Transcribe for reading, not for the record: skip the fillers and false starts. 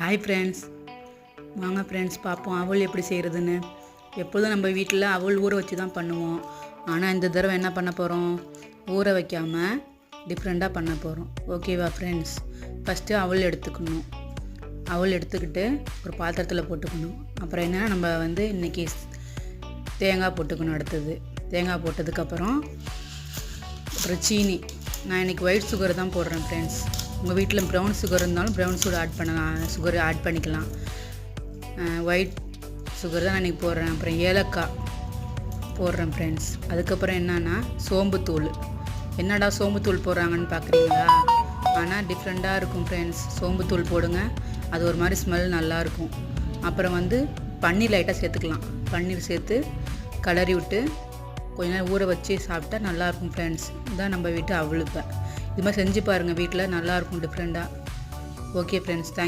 Hi friends, வாங்க friends பார்ப்போம் அவல் எப்படி செய்கிறதுன்னு. எப்பொழுதும் நம்ம வீட்டில் அவல் ஊற வச்சு தான் பண்ணுவோம். ஆனால் இந்த தடவை என்ன பண்ண போகிறோம், ஊற வைக்காமல் டிஃப்ரெண்ட்டாக பண்ண போகிறோம். ஓகேவா ஃப்ரெண்ட்ஸ்? ஃபஸ்ட்டு அவல் எடுத்துக்கணும். அவல் எடுத்துக்கிட்டு ஒரு பாத்திரத்தில் போட்டுக்கணும். அப்புறம் என்னென்னா நம்ம இன்றைக்கி தேங்காய் போட்டுக்கணும். அடுத்தது தேங்காய் போட்டதுக்கப்புறம் அப்புறம் சீனி. நான் இன்றைக்கி ஒயிட் சுகர் தான் போடுறேன் ஃப்ரெண்ட்ஸ். உங்கள் வீட்டில் ப்ரௌன் சுகர் இருந்தாலும் ப்ரௌன் சுகர் ஆட் பண்ணிக்கலாம். ஒயிட் சுகர் தான் நான் இன்றைக்கி போடுறேன். அப்புறம் ஏலக்காய் போடுறேன் ஃப்ரெண்ட்ஸ். அதுக்கப்புறம் என்னன்னா சோம்புத்தூள். என்னடா சோம்புத்தூள் போடுறாங்கன்னு பார்க்குறீங்களா? ஆனால் டிஃப்ரெண்ட்டாக இருக்கும் ஃப்ரெண்ட்ஸ். சோம்புத்தூள் போடுங்க, அது ஒரு மாதிரி ஸ்மெல் நல்லாயிருக்கும். அப்புறம் பன்னீர் லைட்டாக சேர்த்துக்கலாம். பன்னீர் சேர்த்து கலரி விட்டு கொஞ்ச நேரம் ஊற வச்சு சாப்பிட்டா நல்லாயிருக்கும் ஃப்ரெண்ட்ஸ். இதுதான் நம்ம வீட்டு அவல். இது மாதிரி செஞ்சு பாருங்கள் வீட்டில், நல்லாயிருக்கும் டிஃப்ரெண்ட்டாக. Okay friends, thank you.